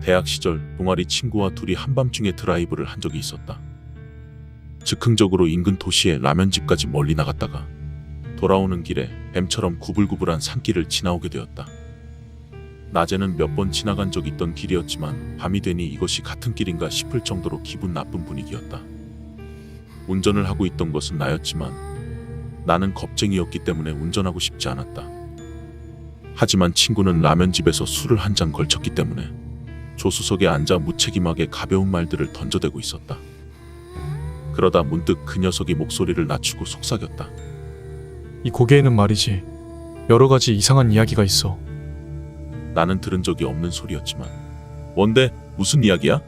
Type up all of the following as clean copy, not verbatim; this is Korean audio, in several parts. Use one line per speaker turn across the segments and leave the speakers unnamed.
대학 시절 동아리 친구와 둘이 한밤중에 드라이브를 한 적이 있었다. 즉흥적으로 인근 도시의 라면집까지 멀리 나갔다가 돌아오는 길에 뱀처럼 구불구불한 산길을 지나오게 되었다. 낮에는 몇 번 지나간 적 있던 길이었지만 밤이 되니 이것이 같은 길인가 싶을 정도로 기분 나쁜 분위기였다. 운전을 하고 있던 것은 나였지만 나는 겁쟁이였기 때문에 운전하고 싶지 않았다. 하지만 친구는 라면집에서 술을 한 잔 걸쳤기 때문에 조수석에 앉아 무책임하게 가벼운 말들을 던져대고 있었다. 그러다 문득 그 녀석이 목소리를 낮추고 속삭였다.
이 고개에는 말이지, 여러 가지 이상한 이야기가 있어.
나는 들은 적이 없는 소리였지만 뭔데? 무슨 이야기야?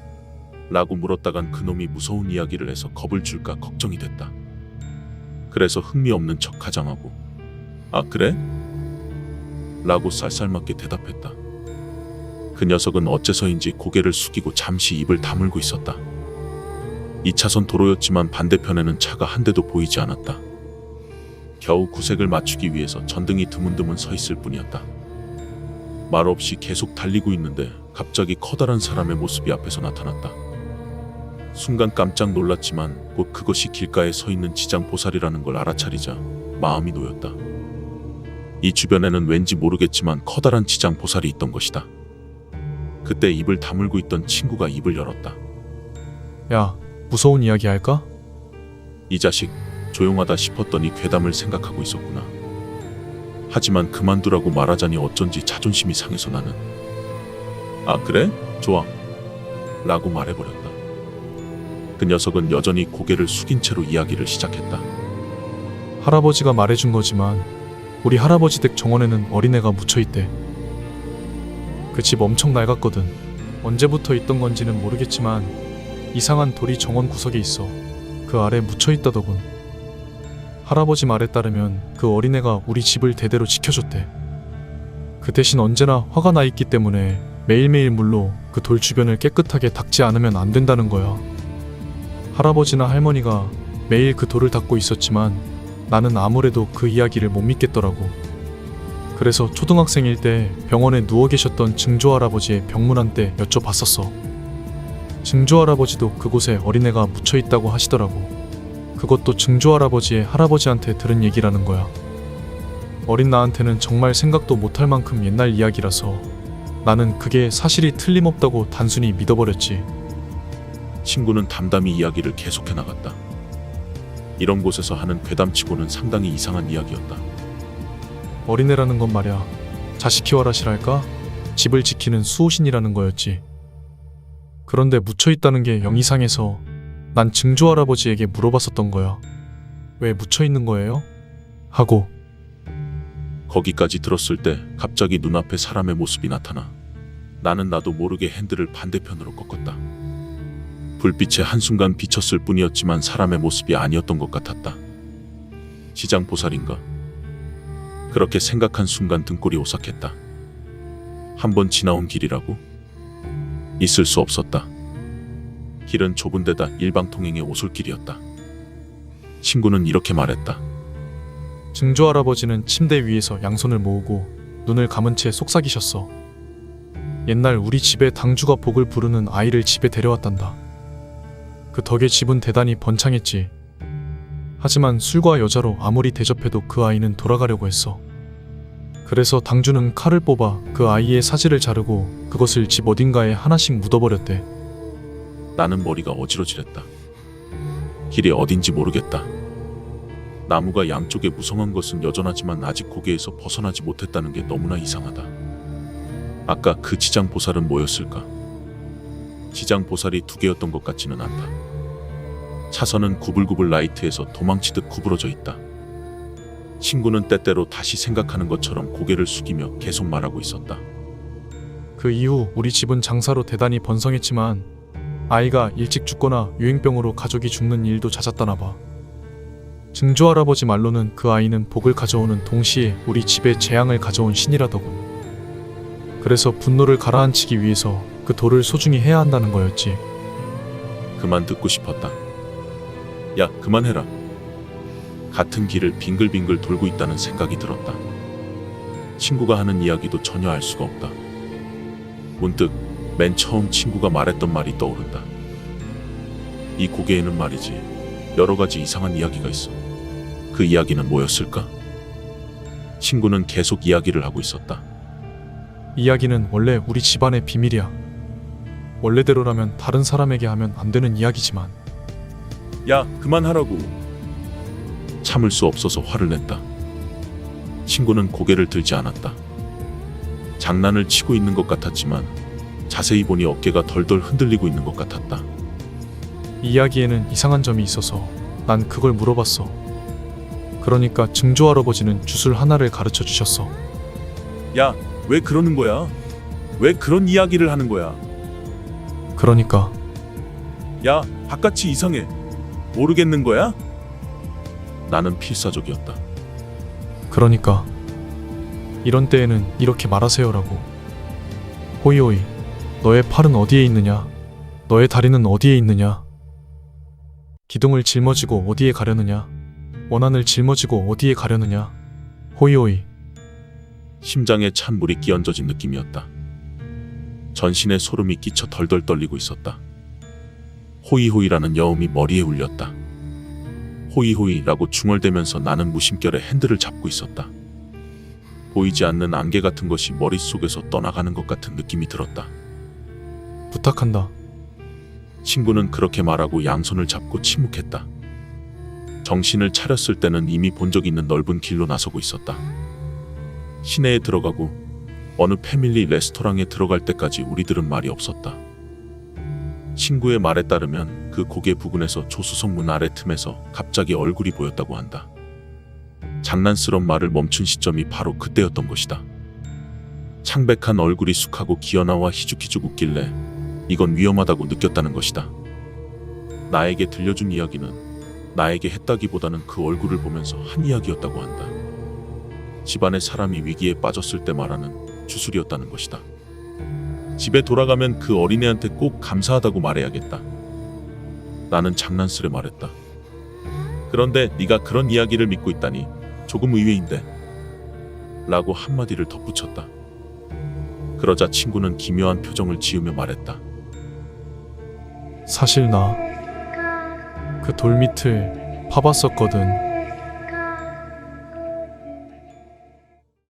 라고 물었다간 그놈이 무서운 이야기를 해서 겁을 줄까 걱정이 됐다. 그래서 흥미없는 척 가장하고 아 그래? 라고 쌀쌀맞게 대답했다. 그 녀석은 어째서인지 고개를 숙이고 잠시 입을 다물고 있었다. 2차선 도로였지만 반대편에는 차가 한 대도 보이지 않았다. 겨우 구색을 맞추기 위해서 전등이 드문드문 서 있을 뿐이었다. 말없이 계속 달리고 있는데 갑자기 커다란 사람의 모습이 앞에서 나타났다. 순간 깜짝 놀랐지만 곧 그것이 길가에 서 있는 지장보살이라는 걸 알아차리자 마음이 놓였다. 이 주변에는 왠지 모르겠지만 커다란 지장보살이 있던 것이다. 그때 입을 다물고 있던 친구가 입을 열었다.
야, 무서운 이야기 할까?
이 자식 조용하다 싶었더니 괴담을 생각하고 있었구나. 하지만 그만두라고 말하자니 어쩐지 자존심이 상해서 나는 아 그래? 좋아 라고 말해버렸다. 그 녀석은 여전히 고개를 숙인 채로 이야기를 시작했다.
할아버지가 말해준 거지만 우리 할아버지 댁 정원에는 어린애가 묻혀있대. 그 집 엄청 낡았거든. 언제부터 있던 건지는 모르겠지만 이상한 돌이 정원 구석에 있어. 그 아래 묻혀있다더군. 할아버지 말에 따르면 그 어린애가 우리 집을 대대로 지켜줬대. 그 대신 언제나 화가 나 있기 때문에 매일매일 물로 그 돌 주변을 깨끗하게 닦지 않으면 안 된다는 거야. 할아버지나 할머니가 매일 그 돌을 닦고 있었지만 나는 아무래도 그 이야기를 못 믿겠더라고. 그래서 초등학생일 때 병원에 누워 계셨던 증조 할아버지의 병문안 때 여쭤봤었어. 증조 할아버지도 그곳에 어린애가 묻혀있다고 하시더라고. 그것도 증조 할아버지의 할아버지한테 들은 얘기라는 거야. 어린 나한테는 정말 생각도 못할 만큼 옛날 이야기라서 나는 그게 사실이 틀림없다고 단순히 믿어버렸지.
친구는 담담히 이야기를 계속해 나갔다. 이런 곳에서 하는 괴담치고는 상당히 이상한 이야기였다.
어린애라는 건 말야, 자식 키워라시랄까? 집을 지키는 수호신이라는 거였지. 그런데 묻혀있다는 게 영 이상해서 난 증조 할아버지에게 물어봤었던 거야. 왜 묻혀있는 거예요? 하고.
거기까지 들었을 때 갑자기 눈앞에 사람의 모습이 나타나 나는 나도 모르게 핸들을 반대편으로 꺾었다. 불빛에 한순간 비쳤을 뿐이었지만 사람의 모습이 아니었던 것 같았다. 지장보살인가? 그렇게 생각한 순간 등골이 오싹했다. 한번 지나온 길이라고? 있을 수 없었다. 길은 좁은 데다 일방통행의 오솔길이었다. 친구는 이렇게 말했다.
증조 할아버지는 침대 위에서 양손을 모으고 눈을 감은 채 속삭이셨어. 옛날 우리 집에 당주가 복을 부르는 아이를 집에 데려왔단다. 그 덕에 집은 대단히 번창했지. 하지만 술과 여자로 아무리 대접해도 그 아이는 돌아가려고 했어. 그래서 당주는 칼을 뽑아 그 아이의 사지를 자르고 그것을 집 어딘가에 하나씩 묻어버렸대.
나는 머리가 어지러지랬다. 길이 어딘지 모르겠다. 나무가 양쪽에 무성한 것은 여전하지만 아직 고개에서 벗어나지 못했다는 게 너무나 이상하다. 아까 그 지장보살은 뭐였을까? 지장보살이 두 개였던 것 같지는 않다. 차선은 구불구불 라이트에서 도망치듯 구부러져 있다. 친구는 때때로 다시 생각하는 것처럼 고개를 숙이며 계속 말하고 있었다.
그 이후 우리 집은 장사로 대단히 번성했지만 아이가 일찍 죽거나 유행병으로 가족이 죽는 일도 잦았다나 봐. 증조 할아버지 말로는 그 아이는 복을 가져오는 동시에 우리 집에 재앙을 가져온 신이라더군. 그래서 분노를 가라앉히기 위해서 그 돌을 소중히 해야 한다는 거였지.
그만 듣고 싶었다. 야, 그만해라. 같은 길을 빙글빙글 돌고 있다는 생각이 들었다. 친구가 하는 이야기도 전혀 알 수가 없다. 문득 맨 처음 친구가 말했던 말이 떠오른다. 이 고개에는 말이지 여러 가지 이상한 이야기가 있어. 그 이야기는 뭐였을까? 친구는 계속 이야기를 하고 있었다.
이야기는 원래 우리 집안의 비밀이야. 원래대로라면 다른 사람에게 하면 안 되는 이야기지만
야, 그만하라고. 참을 수 없어서 화를 냈다. 친구는 고개를 들지 않았다. 장난을 치고 있는 것 같았지만 자세히 보니 어깨가 덜덜 흔들리고 있는 것 같았다.
이야기에는 이상한 점이 있어서 난 그걸 물어봤어. 그러니까 증조 할아버지는 주술 하나를 가르쳐 주셨어.
야, 왜 그러는 거야? 왜 그런 이야기를 하는 거야?
그러니까
야, 바깥이 이상해. 모르겠는 거야? 나는 필사적이었다.
그러니까 이런 때에는 이렇게 말하세요라고. 호이호이, 너의 팔은 어디에 있느냐? 너의 다리는 어디에 있느냐? 기둥을 짊어지고 어디에 가려느냐? 원한을 짊어지고 어디에 가려느냐? 호이호이.
심장에 찬 물이 끼얹어진 느낌이었다. 전신에 소름이 끼쳐 덜덜 떨리고 있었다. 호이호이라는 여음이 머리에 울렸다. 호이호이라고 중얼대면서 나는 무심결에 핸들을 잡고 있었다. 보이지 않는 안개 같은 것이 머릿속에서 떠나가는 것 같은 느낌이 들었다.
부탁한다.
친구는 그렇게 말하고 양손을 잡고 침묵했다. 정신을 차렸을 때는 이미 본 적 있는 넓은 길로 나서고 있었다. 시내에 들어가고 어느 패밀리 레스토랑에 들어갈 때까지 우리들은 말이 없었다. 친구의 말에 따르면 그 고개 부근에서 조수석 문 아래 틈에서 갑자기 얼굴이 보였다고 한다. 장난스러운 말을 멈춘 시점이 바로 그때였던 것이다. 창백한 얼굴이 쑥하고 기어나와 희죽희죽 웃길래 이건 위험하다고 느꼈다는 것이다. 나에게 들려준 이야기는 나에게 했다기보다는 그 얼굴을 보면서 한 이야기였다고 한다. 집안의 사람이 위기에 빠졌을 때 말하는 주술이었다는 것이다. 집에 돌아가면 그 어린애한테 꼭 감사하다고 말해야겠다. 나는 장난스레 말했다. 그런데 네가 그런 이야기를 믿고 있다니 조금 의외인데 라고 한마디를 덧붙였다. 그러자 친구는 기묘한 표정을 지으며 말했다.
사실 나 그 돌밑을 파봤었거든.